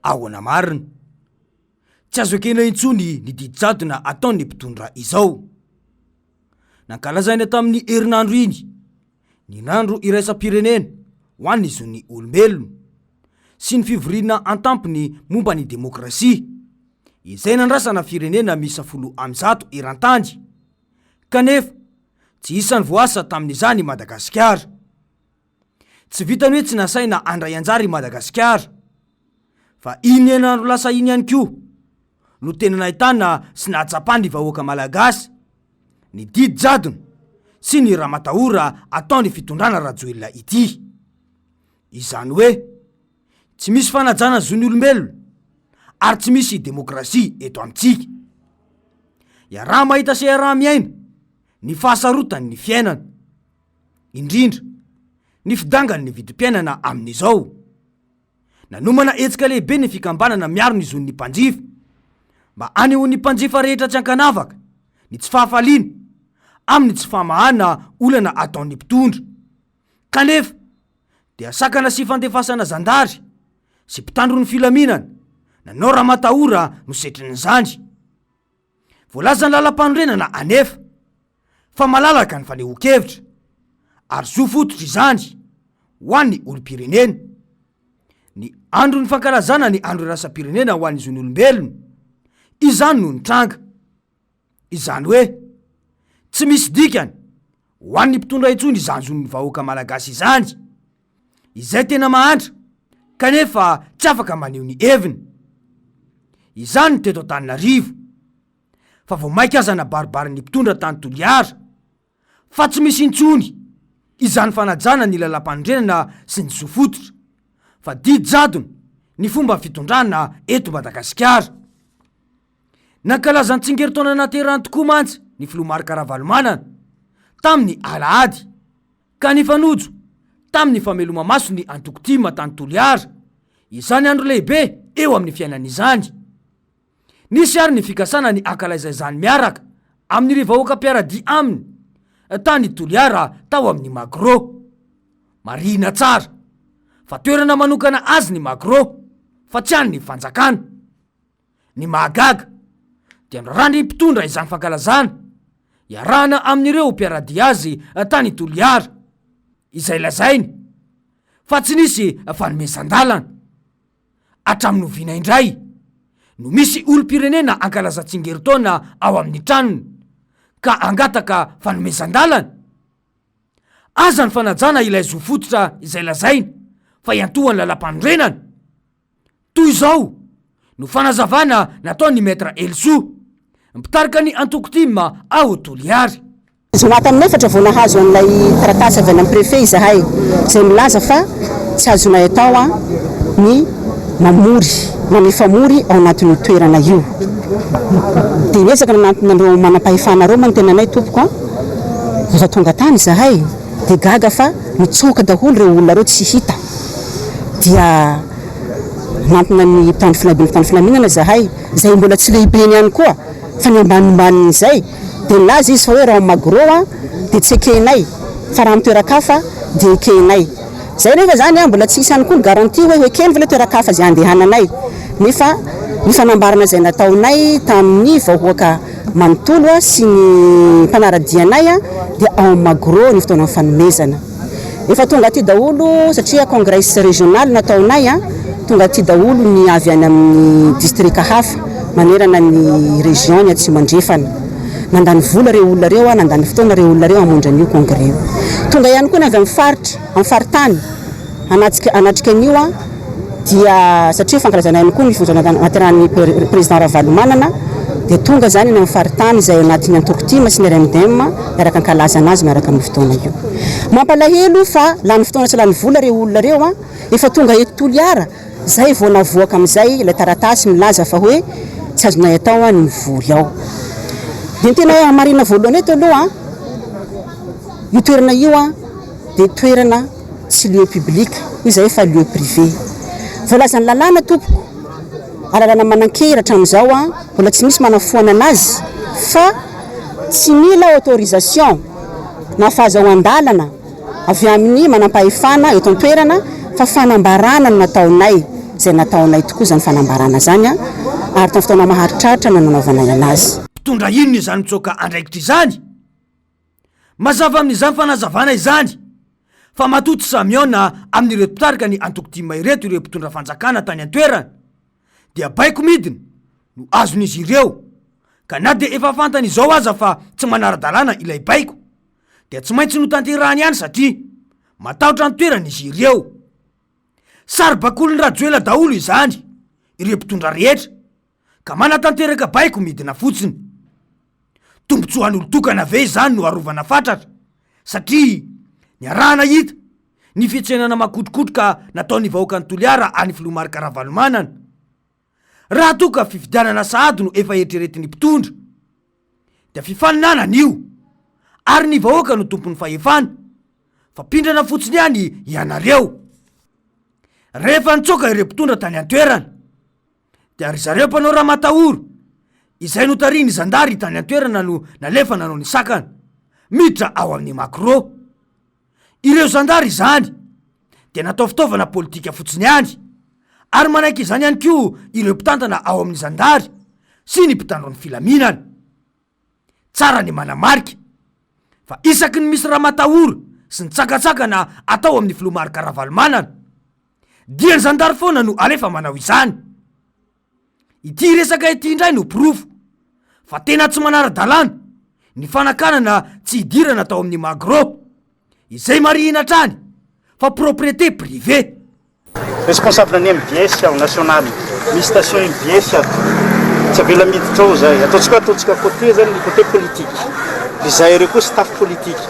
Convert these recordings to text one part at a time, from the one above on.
ahoana marina. Tsy azo ekena intsony ny didijadona ataon'ny mpitondra izao. Nankalazaina tamin'ny herinandro iny, ny nandro iraisam-pirenena ho an'ny zon'ny olombelona sy ny fivorina an-tampony momba ny demokrasia, izay nandrasana firenena misa 10 eran-tany, kanefa tsy isany voasa tamin'izany Madagasikara. Tsy vitany hoe tsy nasaina andray anjara i Madagasikara, fa iny herinandro lasa iny ihany koa no tena nahitana sy nahatsapany vahoaka malagasy ny didijadona sy ny ramatahora ataon'ny fitondrana Rajoelina ity. Izany hoe tsy misy fanajana zon'ny olombelona ary tsy misy demokrasia eto amintsika. Raha mahita se raha miaina ny fahasarotany ny fiainana, indrindra ny fidangany ny vidim-piainana amin'izao. Nanomana etsika lehibe ny fikambanana miaro ny zon'ny mpanjifa mba anehoan'ny mpanjifa rehetra tsy ankanavaka ny tsy fahafaliana amin'ny tsy famahana olana ataon'ny mpitondra, kanefa dia sakana sy fandefasana zandary sy mpitandro ny filaminana nanao ramatahora no setrin'izany. Voalaza ny lalam-panorenana anefa fa malalaka ny fanehoan-kevitra ary zo fototra izany ho an'ny olom-pirenena. Ny andro ny fankalazana ny andro irasam-pirenena ho an'ny zon'ny olombelona, izany no ny tranga. Izany hoe tsy misy dikany ho an'ny mpitondra intsony izany zon'ny vahoaka malagasy izany, izay tena mahantra kanefa tsy afaka maneho ny heviny. Izany ny teto Antananarivo, fa vao maika aza nabaribary mpitondra tany Toliara, fa tsy misy intsony izany fanajana ny lalam-panorenana sy ny zo fototra, fa didijadona ny fomba fitondrana eto Madagasikara. Nankalaza ny tsingeritaona naterahany tokoa mantsy ny Filomarika Ravalomanana tamin'ny Alahady, ka ny fanojo tamin'ny fameloma maso ny Antokotima tany Toliara, izany andro lehibe eo amin'ny fiainana izany. Nisy ary ny fikasana ny ankalaiza izany miaraka amin'ny vahoaka mpiaradia aminy tany Toliara tao amin'ny Magro. Marina tsara fa toerana manokana azy ny Magro, fa tsy any ny fanjakana. Ny mahagaga dia nirandry ny mpitondra izany fankalazana iarahana amin'ireo mpiaradia azy tany Toliara, izay lazainy fa tsy nisy fanomezan-dalana. Hatramin'ny oviana indray no misy olom-pirenena ankalaza tsingeritaona ao amin'ny tranony ka angataka fanomezan-dalana. Aza ny fanajana ilay zo fototra izay lazainy fa iantohany lalam-panorenana. Toy izao no fanazavana nataon'ny Maître Elso, mpitarika ny Antokotima ao Toliara. Zoma tamin'ny 4 vao nahazo an'ilay taratasy avy any amin'ny préfet izahay, izay milaza fa tsy azonay atao ny mamory na mifamory ao anatin'ny toerana io. Dia niezaka nanantona manam-pahefana reo man tena anay tompoko, rehefa tonga tany izahay dia gaga fa mitsoka daholo ireo olona reo tsy hita. Dia nantona ny mpitandro filaminana izahay, izay mbola tsy lehibeny ihany koa fa ny ambanimbany izay. Dia nilaza izy fa hoe raha Magro dia tsy ekenay, fa raha mitoeran-kafa dia ekenay. Zay rehefa zany mbola tsy isany koa garantie hoe ekeny va le toeran-kafa izay andehananay. Nefa ny fanambarana izay nataonay tamin'ny vahoaka manontolo sy ny mpanaradianay dia ao Magro ny fotoana fanomezana. Efa tonga aty daholo satria congrès régional nataonay, tonga aty daholo ny avy any amin'ny district hafa manerana ny région ny Atsimo andrefana. Nandany vola reo olona reo, nandany fotoana reo olona reo hamonjy an'io congrès. Tonga ihany koa ny avy amin'ny faritra, amin'ny faritany anatrika an'io dia satria fankalazana ihany koa ny fivondrona naterahan'ny président Ravalomanana, dia tonga zany ny amin'ny faritany izay anatin'ny Antokotima sy ny RMDM miaraka ankalazana azy miaraka amin'ny fotoana io. Mampalahelo fa lany fotoana sy lany vola reo olona reo, efa tonga eto Toliara, zay vao navoaka amin'izay ilay taratasy milaza fa hoe tsy azonay atao ny mivory ao. Dia tena marina voalohany eto aloha io toerana io dia toerana tsy lieu public, izay fa lieu privé. Voalazany lalàna tompoko, alalàna manan-kera hatramin'izao mbola tsy misy manafoana anazy, fa tsy mila autorisation na fahazoan-dalana avy amin'ny manam-pahefana eto an-toerana, fa fanambarana no nataonay. zay nataonay tokoa zany fanambarana zany a ary tamin'ny fotoana maharitraritra no nanaovana anazy. Mpitondra inona izany mitsoka andraikitra izany? Mazava amin'izany fanazavana izany fa matoto samiona amin'ireo mpitarika ny antoko-dima ireto ireo mpitondra fanjakana tany an-toerana dia baiko midina no azon'izy ireo, ka na de efa fantany izao aza fa tsy manara-dalàna ilay baiko dia tsy maintsy no tanterahany ihany satria matahotra ny toerana izy ireo. Sary-bakolony rajoela daholo izany ireo mpitondra rehetra ka manatanteraka baiko midina fotsiny. Tombotsoan'olo tokana ve izany no arovana fatratra satria ny arahana hita ny fitsenana makotrokotroka nataon'ny vahoaka ny Toliara any Filomarika Ravalomanana. Raha toka fifidianana sahady no efa eritreretin'ny mpitondra dia fifaninanana io ary ny vahoaka no tompon'ny fahefana fa pindrana fotsiny ihany ianareo. Rehefa nitsoka ireo mpitondra tany an-toerana dia ry zareo mpanao raha matahoro izay notariny zandary tany an-toerana no nalefa nanao ny sakana miditra ao amin'ny macro. Ireo zandary izany dia natao fitaovana politika fotsiny ihany ary manaiky izany ihany koa ireo mpitantana ao amin'ny zandary sy ny mpitandro ny filaminana. Tsara ny manamarika fa isaky ny misy raha matahoro sy ny tsakatsakana atao amin'ny Filomarika Ravalomanana dia ny zandary foana no alefa manao izany. Ity resaka ity indray no pirofo fa tena tsy manara-dalàna ny fanakanana tsy hidirana atao amin'ny magro izay marihina trany fa propriété privé. Responsable ny MBS ao national misy station MBS ato tsy avela miditra ao zay ataontsika côté zany ny côté politique izay ireo koa staff politique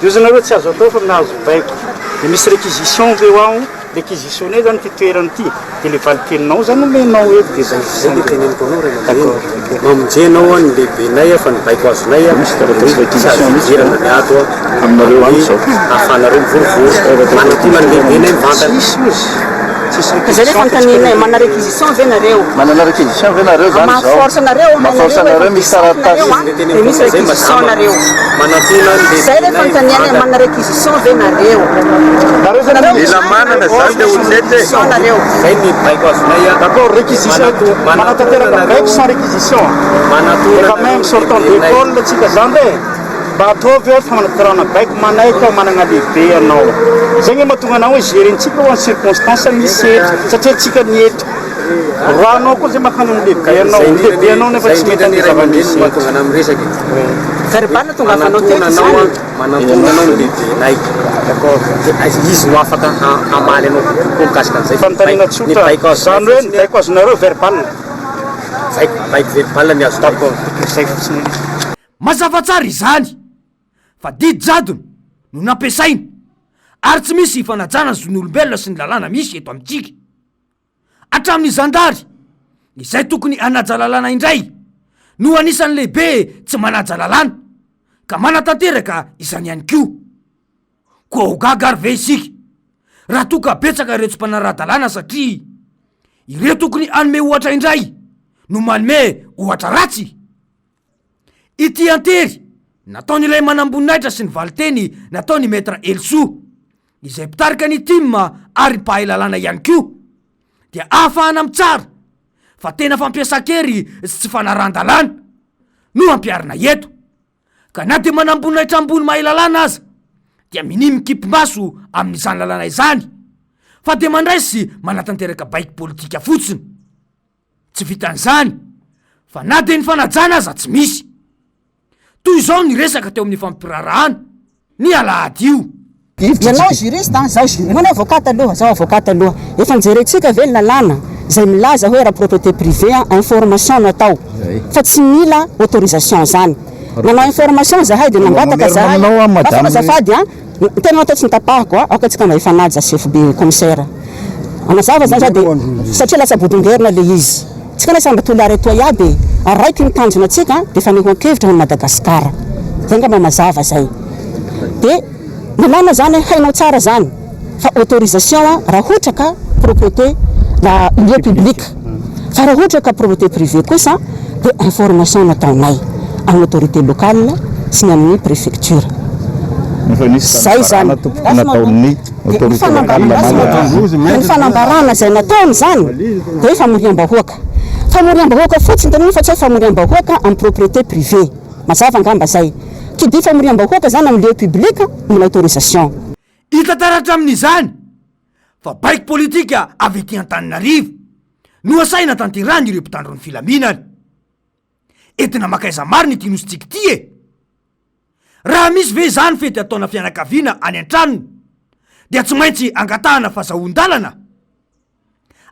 io zanareo tsy azo atao fa nahazo baiko dia misy réquisition veo ao réquisitionné zany ty toerany ty dia le valiteninao zany omenao eto dia zay le teneniko anao d'accord mamonjenao ny lehibenay fa ny baiko azonay misy réquisition ny ato aminareo ahafanareo mivorivory manatona ny lehibenay mivantana zay le fantaninay mana réquisition ve nareo manana réquisition ve nareo zany zao maforce nareo misy taratasy dia misy réquisition nareo manatona ny zay le fantaninay mana réquisition ve nareo ila manana zany le olonete nareo zay ny baiko azonay d'accord réquisition manatanteraka baiko sans réquisition efa même sortant d'école tsika zany de mba ataovy ao fa manatarana baiko manaiky ao manana lehibe anao zay ny mahatonga anao hoe gérentsika ho any circonstance misy eto satria tsika ny eto roanao koa zay makano ny lehibe anao ny lehibe anao nefa tsy mety any zava-misy mahatonga anao miresaky zaribana tonga afanao teto zany manatona anao ny lehibenay d'accord izy no afaka hamaly anao kokoa mikasika an'izay fantarina tsotra zany hoe ny baiko azonareo verbal baiko verbal ny azo d'accord zay fotsiny mazava tsara izany fa didy jadona no nampiasaina ary tsy misy fanajana zon'olombelona sy ny lalàna misy eto amintsika. Hatramin'ny zandary izay tokony hanaja lalàna indray no anisan'ny lehibe tsy manaja lalàna ka manatanteraka izany ihany koa ho gaga ary ve isika raha toka betsaka ireo tsy mpanara-dalàna satria ireo tokony anome ohatra indray no manome ohatra ratsy. Ity antery nataon'ilay manamboninahitra sy ny valiteny nataony maître Elso izay mpitarika ny timma ary mpahay lalàna ihany koa dia ahafahana mitsara fa tena fampiasa-kery sy tsy fanaran-dalàna no ampiarina eto ka na dia manamboninahitra ambony mahay lalàna aza dia minimy mikipim-baso amin'izany lalàna izany fa dia mandraisy manatanteraka baiko politika fotsiny. Tsy vitan'izany fa na dia ny fanajana aza tsy misy. Toy izao ny resaka teo amin'ny fampirarahana ny alahady io. Ianao juriste zaho juriste zaho avocate aloha efa nijerentsika ve ny lalàna zay milaza hoe raha propriété privée information natao fa tsy mila autorisation zany nanao information zahay dia nambataka zahay azafady tena natao tsy nitapahako aoka tsika mba efa naja chef be commissaire anazava zany dia satria lasa bodongerina le izy tsika nasamba Toliara etoa iaby araiky nitanjona atsika dia efa nihoan-kevitra ny Madagasikara zay nga mba mazava zay dia lalàna zany hainao tsara zany fa autorisation raha ohatra ka propriété la lieu public fa raha ohatra ka propriété privée kosa dia information nataonay amin'ny autorité locale sy ny amin'ny préfecture zay zany ny fanambarana zay nataony zany de hoe famoriam-bahoaka famoriam-bahoaka fotsiny tena fa tsy hoe famoriam-bahoaka amin'ny propriété privée mazava angamba zay kidy famoriam-bahoaka zany amin'ny lieu public mila autorisation hita taratra amin'izany fa baiky politika avy ety Antananarivo no asaina tanterany ireo mpitandro ny filaminana entina makaiza mariny ty nositsika ty e raha misy ve zany fety ataona fianakaviana any an-tranony dia tsy maintsy angatahana fahazahon-dalana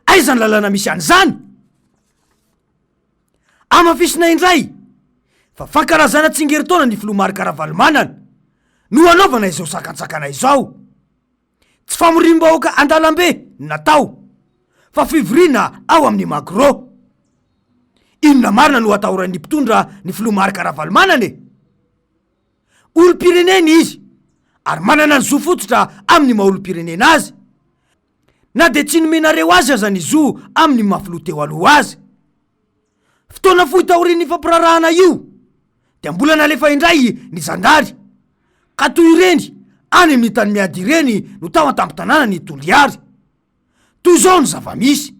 aizany lalana misy an'izany amafisina indray fa fankarazana tsingeritaona ny filomarikaravalmanana no anaovana izao sakantsakana izao tsy famorim-bahoaka andalambe natao fa fivoriana ao amin'ny magro inona marina no atahoran'ny mpitondra ny filomarikaravalmanana e olo-pirenena izy ary manana ny zo fototra amin'ny maha-olo-pirenena azy na de tsy nomenareo azy azany izo amin'ny mahafiloha teo aloha azy fotoana fohy tahorin'ny fampirarahana io dia mbola nalefa indray ny zandary ka toy ireny any amin'ny tany miady ireny no tao an-tampitanàna ny toliary toy zao ny zava-misy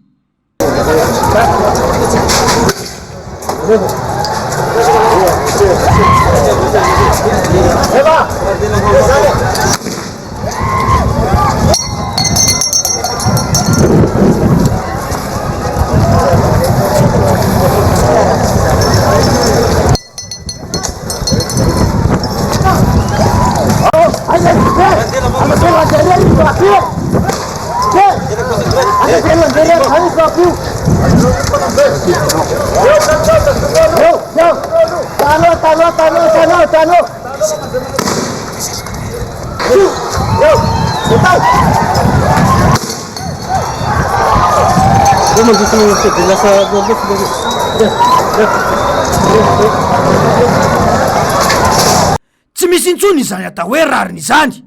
tsy misy intsony izany atao hoe rariny izany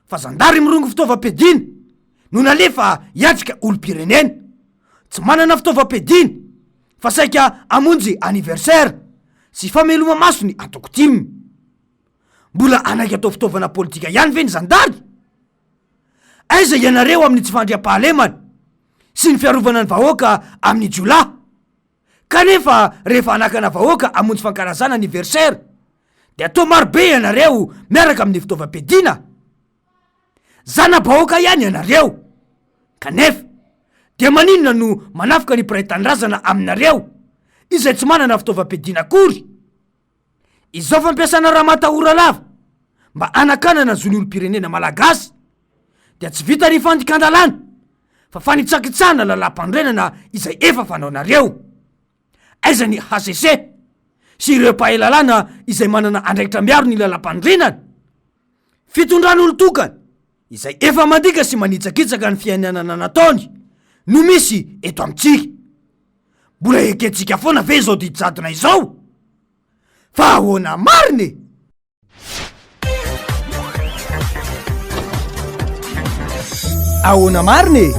fa zandary mirongo fitaovam-piadina no nalefa hiatrika olo-pirenena tsy manana fitaovam-piadina fa saika amonjy anniversaire sy fameloma masony antokotimy mbola anaiky atao fitaovana politika ihany ve ny zandary aiza ianareo amin'ny tsy fandriam-pahalemana sy ny fiarovana ny vahoaka amin'ny jiola kanefa rehefa anakana vahoaka amonjy fankarazana anniversaire de atao marobe ianareo miaraka amin'ny fitaovam-piadina zana-bahoaka ihany ianareo kanefa dia maninona no manafika ny mpiray-tanindrazana aminareo izay tsy manana fitaovam-piadina akory izao fampiasana raha matahora lava mba anakanana zony olo-pirenena malagasy dia tsy vita ny fandikandalana fa fanitsakitsahana lalam-pandrenana izay efa fanaonareo aiza ny HCC sy ireo mpahelalana izay manana andraikitra miaro ny lalam-pandrenana fitondran'olo tokana izay efa mandika sy manitsakitsaka ny fiainanana nataony no misy eto amintsika mbola ekentsika foana ve zao didijadona izao fa ahoana mariny ahoana mariny